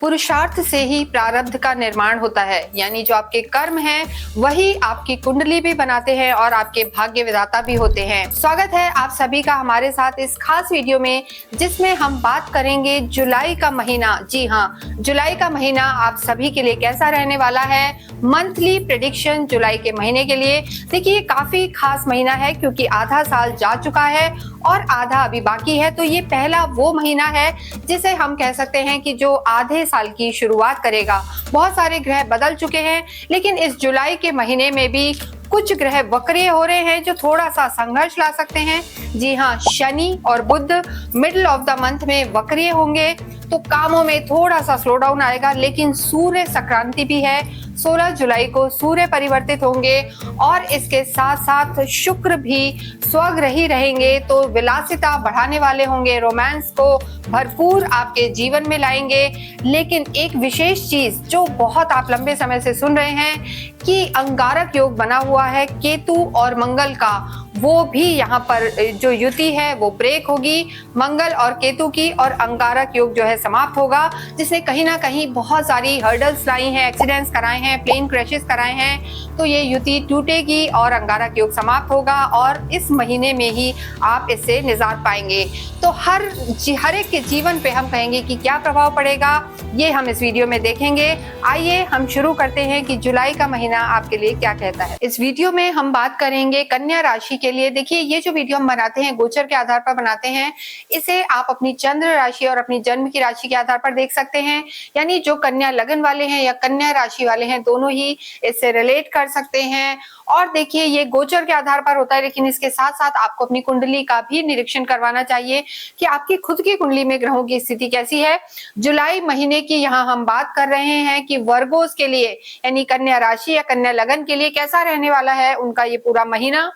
पुरुषार्थ से ही प्रारब्ध का निर्माण होता है, यानी जो आपके कर्म हैं वही आपकी कुंडली भी बनाते हैं और आपके भाग्य विधाता भी होते हैं। स्वागत है आप सभी का हमारे साथ इस खास वीडियो में, जिसमें हम बात करेंगे जुलाई का महीना। जी हाँ, जुलाई का महीना आप सभी के लिए कैसा रहने वाला है। मंथली प्रेडिक्शन जुलाई के महीने के लिए। देखिए, ये काफी खास महीना है क्योंकि आधा साल जा चुका है और आधा अभी बाकी है। तो ये पहला वो महीना है जिसे हम कह सकते हैं कि जो आधे साल की शुरुआत करेगा। बहुत सारे ग्रह बदल चुके हैं, लेकिन इस जुलाई के महीने में भी कुछ ग्रह वक्रीय हो रहे हैं जो थोड़ा सा संघर्ष ला सकते हैं। जी हाँ, शनि और बुध मिडिल ऑफ द मंथ में वक्रीय होंगे, तो कामों में थोड़ा सा स्लो डाउन आएगा। लेकिन सूर्य संक्रांति भी है, 16 जुलाई को सूर्य परिवर्तित होंगे और इसके साथ साथ शुक्र भी स्वग्रही रहेंगे, तो विलासिता बढ़ाने वाले होंगे, रोमांस को भरपूर आपके जीवन में लाएंगे। लेकिन एक विशेष चीज जो बहुत आप लंबे समय से सुन रहे हैं कि अंगारक योग बना हुआ है केतु और मंगल का, वो भी यहाँ पर जो युति है वो ब्रेक होगी मंगल और केतु की, और अंगारक योग जो है समाप्त होगा, जिसने कहीं ना कहीं बहुत सारी हर्डल्स लाई हैं, एक्सीडेंट्स कराए हैं, प्लेन क्रैशेस कराए हैं। तो ये युति टूटेगी और अंगारक योग समाप्त होगा और इस महीने में ही आप इससे निजात पाएंगे। तो हर एक के जीवन पे हम कहेंगे कि क्या प्रभाव पड़ेगा, ये हम इस वीडियो में देखेंगे। आइए हम शुरू करते हैं कि जुलाई का महीना आपके लिए क्या कहता है। इस वीडियो में हम बात करेंगे कन्या राशि के लिए। देखिए, ये जो वीडियो हम बनाते हैं गोचर के आधार पर बनाते हैं, इसे आप अपनी चंद्र राशि और अपनी जन्म की राशि के आधार पर देख सकते हैं। यानी जो कन्या लगन वाले हैं या कन्या राशि वाले हैं, दोनों ही इससे रिलेट कर सकते हैं। और देखिए, ये गोचर के आधार पर होता है, लेकिन इसके साथ साथ आपको अपनी कुंडली का भी निरीक्षण करवाना चाहिए कि आपकी खुद की कुंडली में ग्रहों की स्थिति कैसी है। जुलाई महीने की यहाँ हम बात कर रहे हैं कि वर्गोस के लिए, यानी कन्या राशि या कन्या लगन के लिए कैसा रहने वाला है उनका ये पूरा महीना।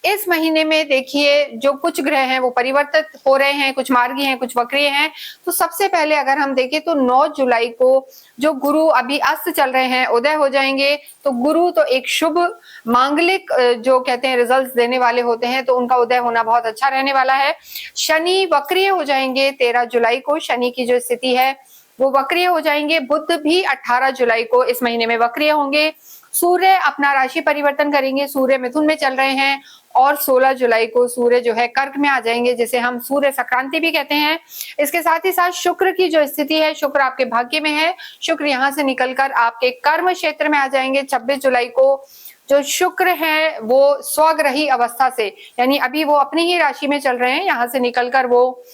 इस महीने में देखिए, जो कुछ ग्रह हैं वो परिवर्तित हो रहे हैं, कुछ मार्गी हैं, कुछ वक्रीय हैं। तो सबसे पहले अगर हम देखें तो 9 जुलाई को जो गुरु अभी अस्त चल रहे हैं उदय हो जाएंगे। तो गुरु तो एक शुभ मांगलिक जो कहते हैं रिजल्ट्स देने वाले होते हैं, तो उनका उदय होना बहुत अच्छा रहने वाला है। शनि वक्रीय हो जाएंगे 13 जुलाई को, शनि की जो स्थिति है वो वक्रीय हो जाएंगे। बुध भी 18 जुलाई को इस महीने में वक्रीय होंगे। सूर्य अपना राशि परिवर्तन करेंगे, सूर्य मिथुन में चल रहे हैं और 16 जुलाई को सूर्य जो है कर्क में आ जाएंगे, जिसे हम सूर्य संक्रांति भी कहते हैं। इसके साथ ही साथ शुक्र की जो स्थिति है, शुक्र आपके भाग्य में है, शुक्र यहाँ से निकलकर आपके कर्म क्षेत्र में आ जाएंगे। 26 जुलाई को जो शुक्र है वो स्वग्रही अवस्था से, यानी अभी वो अपनी ही राशि में चल रहे हैं, यहाँ से निकलकर वो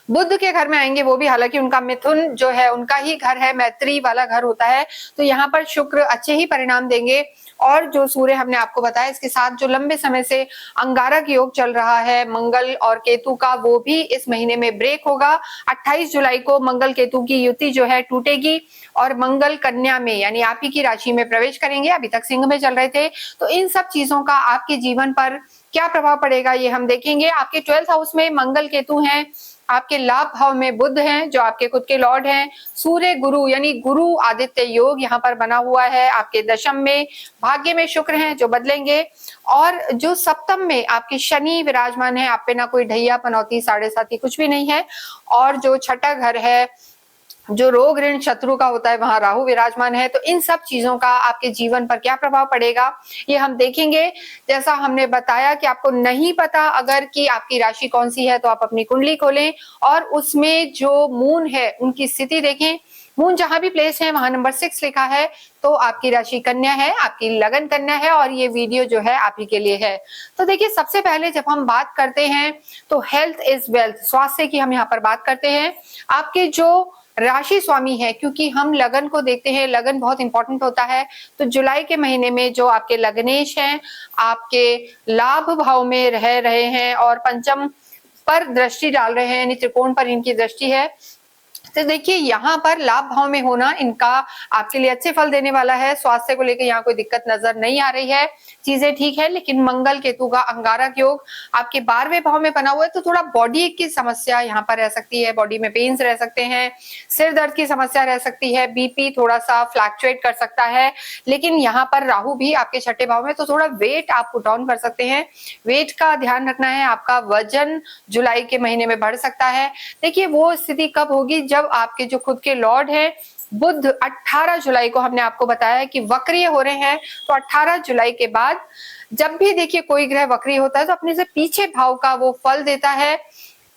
बुध के घर में आएंगे। वो भी हालांकि उनका मिथुन जो है उनका ही घर है, मैत्री वाला घर होता है, तो यहाँ पर शुक्र अच्छे ही परिणाम देंगे। और जो सूर्य हमने आपको बताया, इसके साथ जो लंबे समय से अंगारक योग चल रहा है मंगल और केतु का, वो भी इस महीने में ब्रेक होगा। 28 जुलाई को मंगल केतु की युति जो है टूटेगी और मंगल कन्या में, यानी आप ही की राशि में प्रवेश करेंगे। अभी तक सिंह में चल रहे थे। तो इन सब चीजों का आपके जीवन पर क्या प्रभाव पड़ेगा ये हम देखेंगे। आपके 12th हाउस में मंगल केतु हैं, आपके लाभ भाव में बुध हैं जो आपके खुद के लॉर्ड हैं। सूर्य गुरु यानी गुरु आदित्य योग यहाँ पर बना हुआ है। आपके दशम में भाग्य में शुक्र हैं जो बदलेंगे, और जो सप्तम में आपके शनि विराजमान है। आप पे ना कोई ढैया पनौती साढ़े साथी कुछ भी नहीं है। और जो छठा घर है जो रोग ऋण शत्रु का होता है, वहां राहु विराजमान है। तो इन सब चीजों का आपके जीवन पर क्या प्रभाव पड़ेगा ये हम देखेंगे। जैसा हमने बताया कि आपको नहीं पता अगर कि आपकी राशि कौन सी है, तो आप अपनी कुंडली खोलें और उसमें जो मून है उनकी स्थिति देखें। मून जहां भी प्लेस है वहां नंबर 6 लिखा है, तो आपकी राशि कन्या है, आपकी लगन कन्या है, और ये वीडियो जो है आप ही के लिए है। तो देखिए, सबसे पहले जब हम बात करते हैं तो हेल्थ इज वेल्थ, स्वास्थ्य की हम यहाँ पर बात करते हैं। आपके जो राशि स्वामी है, क्योंकि हम लगन को देखते हैं, लगन बहुत इंपॉर्टेंट होता है। तो जुलाई के महीने में जो आपके लग्नेश हैं, आपके लाभ भाव में रह रहे हैं और पंचम पर दृष्टि डाल रहे हैं, यानी त्रिकोण पर इनकी दृष्टि है। तो देखिए, यहाँ पर लाभ भाव में होना इनका आपके लिए अच्छे फल देने वाला है। स्वास्थ्य को लेकर यहाँ कोई दिक्कत नजर नहीं आ रही है, चीजें ठीक है। लेकिन मंगल केतु का अंगारक योग आपके 12वें भाव में बना हुआ है, तो थोड़ा बॉडी की समस्या यहाँ पर रह सकती है, बॉडी में पेन्स रह सकते हैं, सिर दर्द की समस्या रह सकती है, बीपी थोड़ा सा फ्लैक्चुएट कर सकता है। लेकिन यहाँ पर राहु भी आपके 6ठे भाव में, तो थोड़ा वेट आप पुट ऑन कर सकते हैं, वेट का ध्यान रखना है। आपका वजन जुलाई के महीने में बढ़ सकता है। देखिए, वो स्थिति कब होगी जब जब आपके जो खुद के लॉर्ड हैं बुध 18 जुलाई को हमने आपको बताया है कि वक्रीय हो रहे हैं, तो 18 जुलाई के बाद जब भी देखिए कोई ग्रह वक्रीय होता है तो अपने से पीछे भाव का वो फल देता है,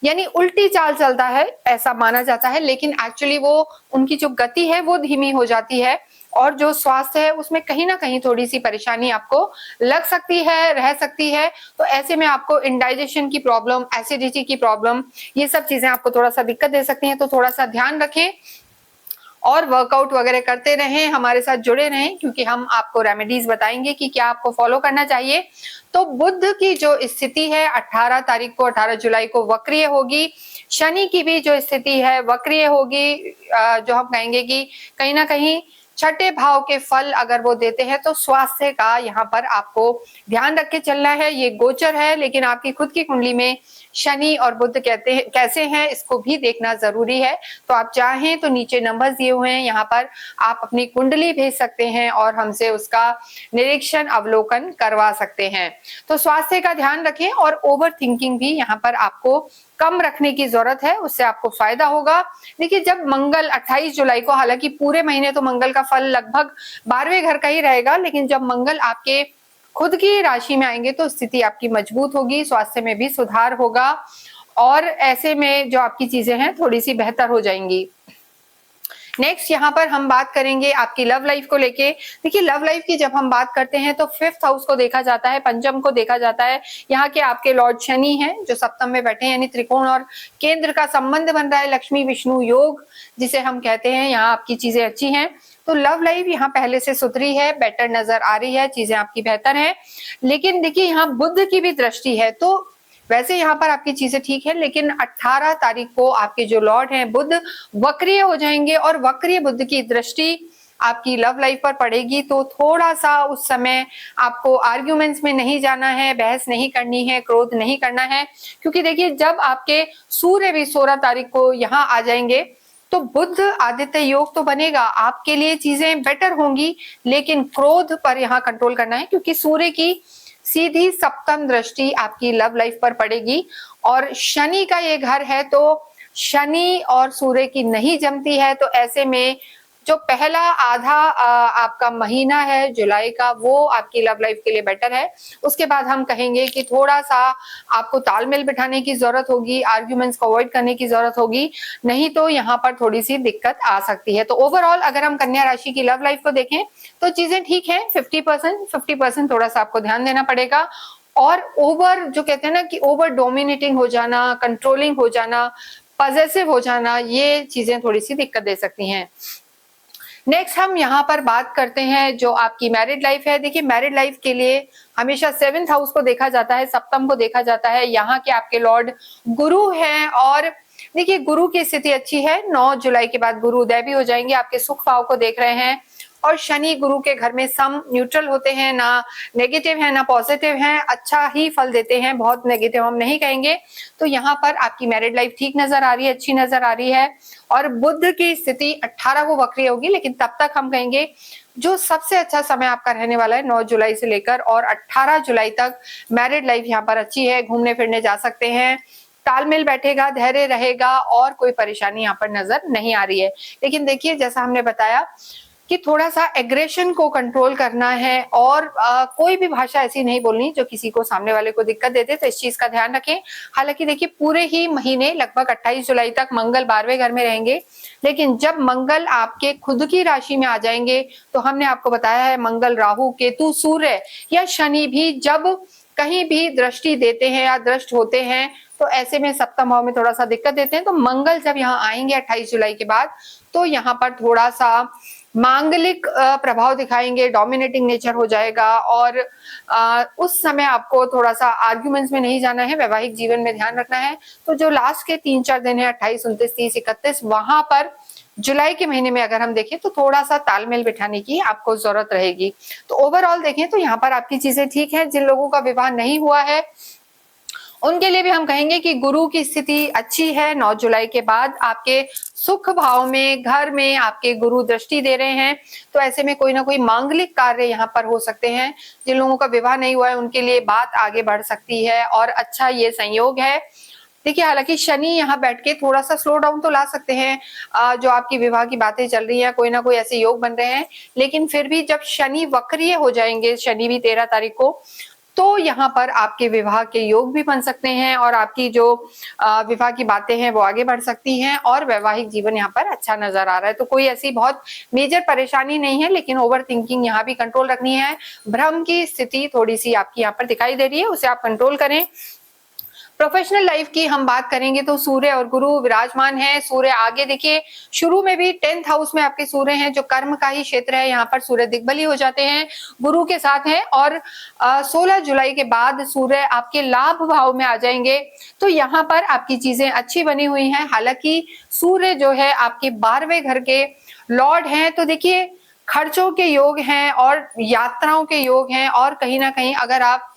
यानी उल्टी चाल चलता है ऐसा माना जाता है, लेकिन एक्चुअली वो उनकी जो गति है वो धीमी हो जाती है और जो स्वास्थ्य है उसमें कहीं ना कहीं थोड़ी सी परेशानी आपको लग सकती है, रह सकती है। तो ऐसे में आपको इंडाइजेशन की प्रॉब्लम, एसिडिटी की प्रॉब्लम, ये सब चीजें आपको थोड़ा सा दिक्कत दे सकती हैं, तो थोड़ा सा ध्यान रखें और वर्कआउट वगैरह करते रहें, हमारे साथ जुड़े रहें, क्योंकि हम आपको रेमेडीज बताएंगे कि क्या आपको फॉलो करना चाहिए। तो बुध की जो स्थिति है 18 तारीख को, 18 जुलाई को वक्रीय होगी। शनि की भी जो स्थिति है वक्रीय होगी, जो हम कहेंगे कि कहीं ना कहीं छठे भाव के फल अगर वो देते हैं तो स्वास्थ्य का यहाँ पर आपको ध्यान रख के चलना है। ये गोचर है, लेकिन आपकी खुद की कुंडली में शनि और बुध कहते हैं कैसे हैं इसको भी देखना जरूरी है। तो आप चाहें तो नीचे नंबर्स दिए हुए हैं, यहाँ पर आप अपनी कुंडली भेज सकते हैं और हमसे उसका निरीक्षण अवलोकन करवा सकते हैं। तो स्वास्थ्य का ध्यान रखें और ओवर थिंकिंग भी यहाँ पर आपको कम रखने की जरूरत है, उससे आपको फायदा होगा। देखिए जब मंगल 28 जुलाई को, हालांकि पूरे महीने तो मंगल का फल लगभग 12वें घर का ही रहेगा, लेकिन जब मंगल आपके खुद की राशि में आएंगे तो स्थिति आपकी मजबूत होगी, स्वास्थ्य में भी सुधार होगा और ऐसे में जो आपकी चीजें हैं थोड़ी सी बेहतर हो जाएंगी। नेक्स्ट यहाँ पर हम बात करेंगे आपकी लव लाइफ को लेके। देखिए लव लाइफ की जब हम बात करते हैं तो 5th हाउस को देखा जाता है, पंचम को देखा जाता है। यहाँ के आपके लॉर्ड शनि हैं जो सप्तम में बैठे हैं, यानी त्रिकोण और केंद्र का संबंध बन रहा है, लक्ष्मी विष्णु योग जिसे हम कहते हैं। यहाँ आपकी चीजें अच्छी हैं, तो लव लाइफ यहाँ पहले से सुधरी है, बेटर नजर आ रही है, चीजें आपकी बेहतर हैं। लेकिन देखिए यहाँ बुध की भी दृष्टि है, तो वैसे यहाँ पर आपकी चीजें ठीक है, लेकिन 18 तारीख को आपके जो लॉर्ड हैं बुध वक्रीय हो जाएंगे और वक्रीय बुध की दृष्टि आपकी लव लाइफ पर पड़ेगी। तो थोड़ा सा उस समय आपको आर्ग्यूमेंट्स में नहीं जाना है, बहस नहीं करनी है, क्रोध नहीं करना है, क्योंकि देखिए जब आपके सूर्य भी 16 तारीख को यहाँ आ जाएंगे तो बुध आदित्य योग तो बनेगा, आपके लिए चीजें बेटर होंगी, लेकिन क्रोध पर यहाँ कंट्रोल करना है, क्योंकि सूर्य की सीधी सप्तम दृष्टि आपकी लव लाइफ पर पड़ेगी और शनि का ये घर है, तो शनि और सूर्य की नहीं जमती है। तो ऐसे में जो पहला आधा आपका महीना है जुलाई का, वो आपकी लव लाइफ के लिए बेटर है। उसके बाद हम कहेंगे कि थोड़ा सा आपको तालमेल बिठाने की जरूरत होगी, आर्ग्यूमेंट्स को अवॉइड करने की जरूरत होगी, नहीं तो यहाँ पर थोड़ी सी दिक्कत आ सकती है। तो ओवरऑल अगर हम कन्या राशि की लव लाइफ को देखें तो चीजें ठीक है, 50% थोड़ा सा आपको ध्यान देना पड़ेगा। और ओवर जो कहते हैं ना कि ओवर डोमिनेटिंग हो जाना, कंट्रोलिंग हो जाना, पॉजेसिव हो जाना, ये चीजें थोड़ी सी दिक्कत दे सकती हैं। नेक्स्ट हम यहाँ पर बात करते हैं जो आपकी मैरिड लाइफ है। देखिए मैरिड लाइफ के लिए हमेशा 7th हाउस को देखा जाता है, सप्तम को देखा जाता है। यहाँ के आपके लॉर्ड गुरु हैं और देखिए गुरु की स्थिति अच्छी है, 9 जुलाई के बाद गुरु उदय भी हो जाएंगे, आपके सुख भाव को देख रहे हैं। और शनि गुरु के घर में सम न्यूट्रल होते हैं, ना नेगेटिव है ना पॉजिटिव है, अच्छा ही फल देते हैं, बहुत नेगेटिव हम नहीं कहेंगे। तो यहाँ पर आपकी मैरिड लाइफ ठीक नजर आ रही है, अच्छी नजर आ रही है। और बुध की स्थिति 18 को वक्रीय होगी, लेकिन तब तक हम कहेंगे जो सबसे अच्छा समय आपका रहने वाला है 9 जुलाई से लेकर और 18 जुलाई तक मैरिड लाइफ यहाँ पर अच्छी है, घूमने फिरने जा सकते हैं, तालमेल बैठेगा, धैर्य रहेगा और कोई परेशानी यहाँ पर नजर नहीं आ रही है। लेकिन देखिए जैसा हमने बताया कि थोड़ा सा एग्रेशन को कंट्रोल करना है और कोई भी भाषा ऐसी नहीं बोलनी जो किसी को, सामने वाले को दिक्कत देते, तो इस चीज का ध्यान रखें। हालांकि देखिए पूरे ही महीने लगभग 28 जुलाई तक मंगल 12वें घर में रहेंगे, लेकिन जब मंगल आपके खुद की राशि में आ जाएंगे तो हमने आपको बताया है मंगल, राहु, केतु, सूर्य या शनि भी जब कहीं भी दृष्टि देते हैं या दृष्ट होते हैं तो ऐसे में सप्तम भाव में थोड़ा सा दिक्कत देते हैं। तो मंगल जब यहाँ आएंगे 28 जुलाई के बाद तो यहाँ पर थोड़ा सा मांगलिक प्रभाव दिखाएंगे, डोमिनेटिंग नेचर हो जाएगा और उस समय आपको थोड़ा सा आर्ग्यूमेंट्स में नहीं जाना है, वैवाहिक जीवन में ध्यान रखना है। तो जो लास्ट के 3-4 दिन है 28, 29, 30, 31, वहां पर जुलाई के महीने में अगर हम देखें तो थोड़ा सा तालमेल बिठाने की आपको जरूरत रहेगी। तो ओवरऑल देखें तो यहाँ पर आपकी चीजें ठीक है। जिन लोगों का विवाह नहीं हुआ है उनके लिए भी हम कहेंगे कि गुरु की स्थिति अच्छी है, 9 जुलाई के बाद आपके सुख भाव में, घर में आपके गुरु दृष्टि दे रहे हैं, तो ऐसे में कोई ना कोई मांगलिक कार्य यहाँ पर हो सकते हैं। जिन लोगों का विवाह नहीं हुआ है उनके लिए बात आगे बढ़ सकती है और अच्छा ये संयोग है। देखिए, हालांकि शनि यहाँ बैठ के थोड़ा सा स्लो डाउन तो ला सकते हैं। जो आपकी विवाह की बातें चल रही हैं, कोई ना कोई ऐसे योग बन रहे हैं, लेकिन फिर भी जब शनि वक्रीय हो जाएंगे, शनि भी 13 तारीख को, तो यहाँ पर आपके विवाह के योग भी बन सकते हैं और आपकी जो विवाह की बातें हैं वो आगे बढ़ सकती हैं और वैवाहिक जीवन यहाँ पर अच्छा नजर आ रहा है। तो कोई ऐसी बहुत मेजर परेशानी नहीं है, लेकिन ओवर थिंकिंग यहाँ भी कंट्रोल रखनी है। भ्रम की स्थिति थोड़ी सी आपकी यहाँ पर दिखाई दे रही है, उसे आप कंट्रोल करें। प्रोफेशनल लाइफ की हम बात करेंगे तो सूर्य और गुरु विराजमान है। सूर्य आगे देखिए, शुरू में भी 10th हाउस में आपके सूर्य हैं, जो कर्म का ही क्षेत्र है, यहाँ पर सूर्य दिग्बली हो जाते हैं, गुरु के साथ हैं और 16 जुलाई के बाद सूर्य आपके लाभ भाव में आ जाएंगे। तो यहाँ पर आपकी चीजें अच्छी बनी हुई हैं। हालांकि सूर्य जो है आपके 12वें घर के लॉर्ड हैं, तो देखिए खर्चों के योग हैं और यात्राओं के योग हैं और कहीं ना कहीं अगर आप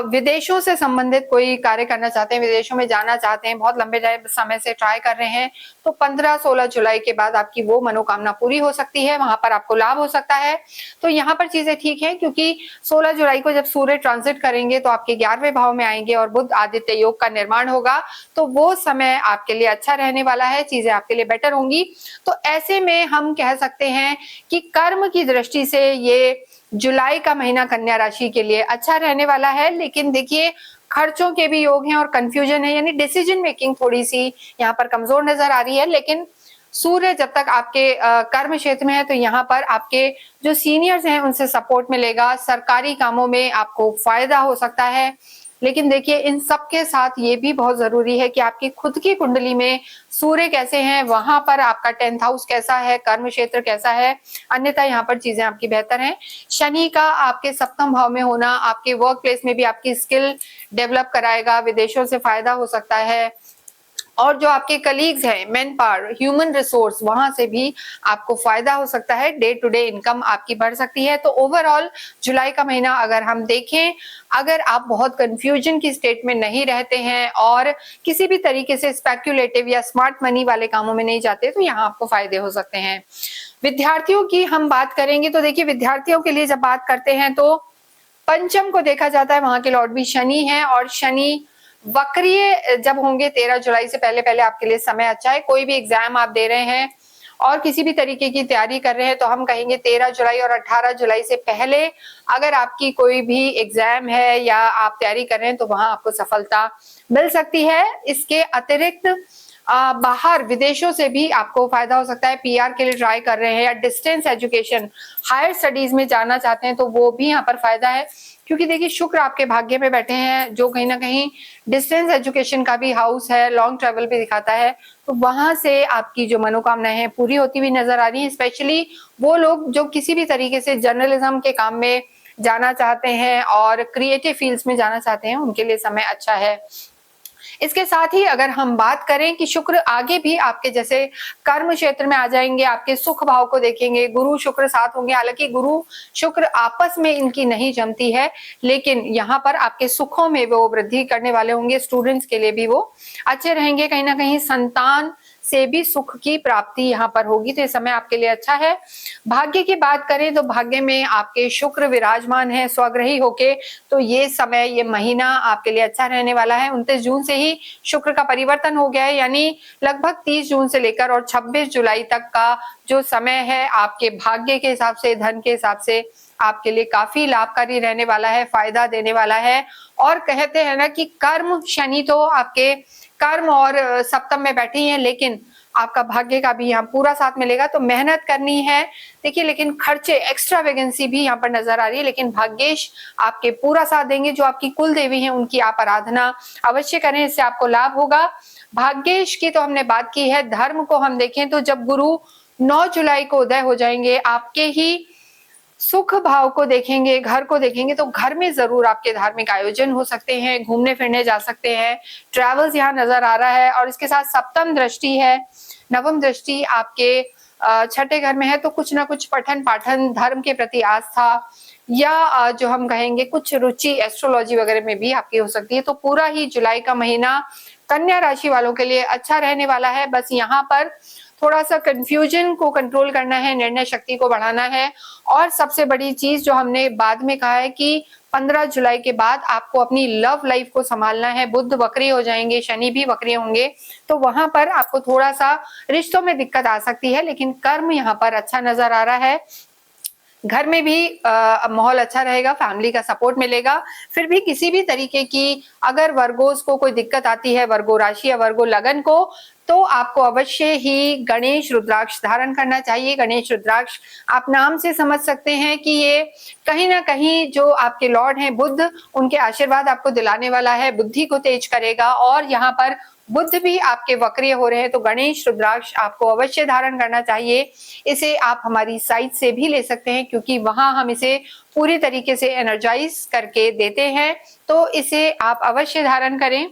विदेशों से संबंधित कोई कार्य करना चाहते हैं, विदेशों में जाना चाहते हैं, बहुत लंबे समय से ट्राई कर रहे हैं, तो 15-16 जुलाई के बाद आपकी वो मनोकामना पूरी हो सकती है, वहां पर आपको लाभ हो सकता है। तो यहाँ पर चीजें ठीक है, क्योंकि 16 जुलाई को जब सूर्य ट्रांजिट करेंगे तो आपके 11वें भाव में आएंगे और बुध आदित्य योग का निर्माण होगा, तो वो समय आपके लिए अच्छा रहने वाला है, चीजें आपके लिए बेटर होंगी। तो ऐसे में हम कह सकते हैं कि कर्म की दृष्टि से ये जुलाई का महीना कन्या राशि के लिए अच्छा रहने वाला है। लेकिन देखिए खर्चों के भी योग हैं और कंफ्यूजन है, यानी डिसीजन मेकिंग थोड़ी सी यहाँ पर कमजोर नजर आ रही है। लेकिन सूर्य जब तक आपके कर्म क्षेत्र में है तो यहाँ पर आपके जो सीनियर्स हैं उनसे सपोर्ट मिलेगा, सरकारी कामों में आपको फायदा हो सकता है। लेकिन देखिए इन सब के साथ ये भी बहुत जरूरी है कि आपकी खुद की कुंडली में सूर्य कैसे हैं, वहां पर आपका 10th हाउस कैसा है, कर्म क्षेत्र कैसा है, अन्यथा यहाँ पर चीजें आपकी बेहतर हैं। शनि का आपके 7th भाव में होना आपके वर्क प्लेस में भी आपकी स्किल डेवलप कराएगा, विदेशों से फायदा हो सकता है और जो आपके कलीग्स हैं, मैन पावर, ह्यूमन रिसोर्स, वहां से भी आपको फायदा हो सकता है, डे टू डे इनकम आपकी बढ़ सकती है। तो ओवरऑल जुलाई का महीना अगर हम देखें, अगर आप बहुत कंफ्यूजन की स्टेट में नहीं रहते हैं और किसी भी तरीके से स्पेक्युलेटिव या स्मार्ट मनी वाले कामों में नहीं जाते, तो यहाँ आपको फायदे हो सकते हैं। विद्यार्थियों की हम बात करेंगे तो देखिए विद्यार्थियों के लिए जब बात करते हैं तो पंचम को देखा जाता है, वहां के लॉर्ड भी शनि है और शनि वक्रीय जब होंगे 13 जुलाई से पहले पहले आपके लिए समय अच्छा है। कोई भी एग्जाम आप दे रहे हैं और किसी भी तरीके की तैयारी कर रहे हैं तो हम कहेंगे 13 जुलाई और 18 जुलाई से पहले अगर आपकी कोई भी एग्जाम है या आप तैयारी कर रहे हैं तो वहां आपको सफलता मिल सकती है। इसके अतिरिक्त बाहर विदेशों से भी आपको फायदा हो सकता है। पीआर के लिए ट्राई कर रहे हैं या डिस्टेंस एजुकेशन हायर स्टडीज में जाना चाहते हैं तो वो भी यहाँ पर फायदा है, क्योंकि देखिए शुक्र आपके भाग्य में बैठे हैं, जो कहीं ना कहीं डिस्टेंस एजुकेशन का भी हाउस है, लॉन्ग ट्रेवल भी दिखाता है। तो वहां से आपकी जो मनोकामनाएं हैं पूरी होती हुई नजर आ रही है। स्पेशली वो लोग जो किसी भी तरीके से जर्नलिज्म के काम में जाना चाहते हैं और क्रिएटिव फील्ड्स में जाना चाहते हैं, उनके लिए समय अच्छा है। इसके साथ ही अगर हम बात करें कि शुक्र आगे भी आपके जैसे कर्म क्षेत्र में आ जाएंगे, आपके सुख भाव को देखेंगे, गुरु शुक्र साथ होंगे। हालांकि गुरु शुक्र आपस में इनकी नहीं जमती है, लेकिन यहाँ पर आपके सुखों में वो वृद्धि करने वाले होंगे। स्टूडेंट्स के लिए भी वो अच्छे रहेंगे, कहीं ना कहीं संतान से भी सुख की प्राप्ति यहाँ पर होगी, तो ये समय आपके लिए अच्छा है। भाग्य की बात करें तो भाग्य में आपके शुक्र विराजमान है स्वग्रही होके, तो ये समय, ये महीना आपके लिए अच्छा रहने वाला है। 29 जून से ही शुक्र का परिवर्तन हो गया है, यानी लगभग 30 जून से लेकर और 26 जुलाई तक का जो समय है आपके भाग्य के हिसाब से, धन के हिसाब से आपके लिए काफी लाभकारी रहने वाला है, फायदा देने वाला है। और कहते हैं ना कि कर्म, शनि तो आपके कर्म और सप्तम में बैठी हैं, लेकिन आपका भाग्य का भी यहाँ पूरा साथ मिलेगा, तो मेहनत करनी है। देखिए लेकिन खर्चे, एक्स्ट्रा वैकेंसी भी यहाँ पर नजर आ रही है, लेकिन भाग्येश आपके पूरा साथ देंगे। जो आपकी कुल देवी हैं उनकी आप आराधना अवश्य करें, इससे आपको लाभ होगा। भाग्येश की तो हमने बात की है। धर्म को हम देखें तो जब गुरु 9 जुलाई को उदय हो जाएंगे, आपके ही सुख भाव को देखेंगे, घर को देखेंगे, तो घर में जरूर आपके धार्मिक आयोजन हो सकते हैं, घूमने फिरने जा सकते हैं, ट्रैवल्स यहाँ नजर आ रहा है। और इसके साथ सप्तम दृष्टि है, नवम दृष्टि आपके 6ठे घर में है, तो कुछ ना कुछ पठन पाठन, धर्म के प्रति आस्था या जो हम कहेंगे कुछ रुचि एस्ट्रोलॉजी वगैरह में भी आपकी हो सकती है। तो पूरा ही जुलाई का महीना कन्या राशि वालों के लिए अच्छा रहने वाला है। बस यहाँ पर थोड़ा सा कंफ्यूजन को कंट्रोल करना है, निर्णय शक्ति को बढ़ाना है। और सबसे बड़ी चीज जो हमने बाद में कहा है कि 15 जुलाई के बाद आपको अपनी लव लाइफ को संभालना है। बुध वक्री हो जाएंगे, शनि भी वक्री होंगे, तो वहां पर आपको थोड़ा सा रिश्तों में दिक्कत आ सकती है, लेकिन कर्म यहाँ पर अच्छा नजर आ रहा है। घर में भी माहौल अच्छा रहेगा, फैमिली का सपोर्ट मिलेगा। फिर भी किसी भी तरीके की अगर वर्गोस को कोई दिक्कत आती है, वर्गो राशि या वर्गो लगन को, तो आपको अवश्य ही गणेश रुद्राक्ष धारण करना चाहिए। गणेश रुद्राक्ष आप नाम से समझ सकते हैं कि ये कहीं ना कहीं जो आपके लॉर्ड हैं बुध, उनके आशीर्वाद आपको दिलाने वाला है, बुद्धि को तेज करेगा। और यहाँ पर बुध भी आपके वक्रिय हो रहे हैं, तो गणेश रुद्राक्ष आपको अवश्य धारण करना चाहिए। इसे आप हमारी साइट से भी ले सकते हैं, क्योंकि वहां हम इसे पूरी तरीके से एनर्जाइज करके देते हैं, तो इसे आप अवश्य धारण करें।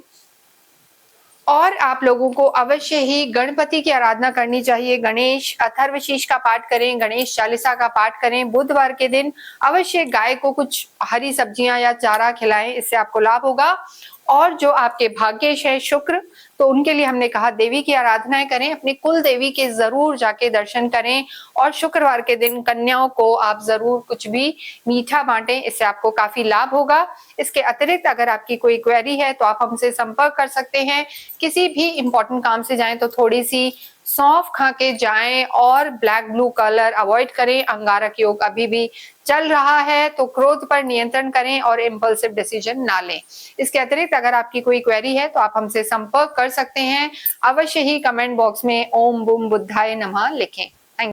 और आप लोगों को अवश्य ही गणपति की आराधना करनी चाहिए। गणेश अथर्वशीष का पाठ करें, गणेश चालीसा का पाठ करें। बुधवार के दिन अवश्य गाय को कुछ हरी सब्जियां या चारा खिलाएं, इससे आपको लाभ होगा। और जो आपके भाग्येश है शुक्र, तो उनके लिए हमने कहा देवी की आराधनाएं करें, अपनी कुल देवी के जरूर जाके दर्शन करें। और शुक्रवार के दिन कन्याओं को आप जरूर कुछ भी मीठा बांटें, इससे आपको काफी लाभ होगा। इसके अतिरिक्त अगर आपकी कोई क्वेरी है तो आप हमसे संपर्क कर सकते हैं। किसी भी इंपॉर्टेंट काम से जाएं तो थोड़ी सी सौंफ खा के जाएं और ब्लैक ब्लू कलर अवॉइड करें। अंगारक योग अभी भी चल रहा है, तो क्रोध पर नियंत्रण करें और इम्पल्सिव डिसीजन ना लें। इसके अतिरिक्त अगर आपकी कोई क्वेरी है तो आप हमसे संपर्क कर सकते हैं। अवश्य ही कमेंट बॉक्स में ओम बूम बुद्धाय नमः लिखें।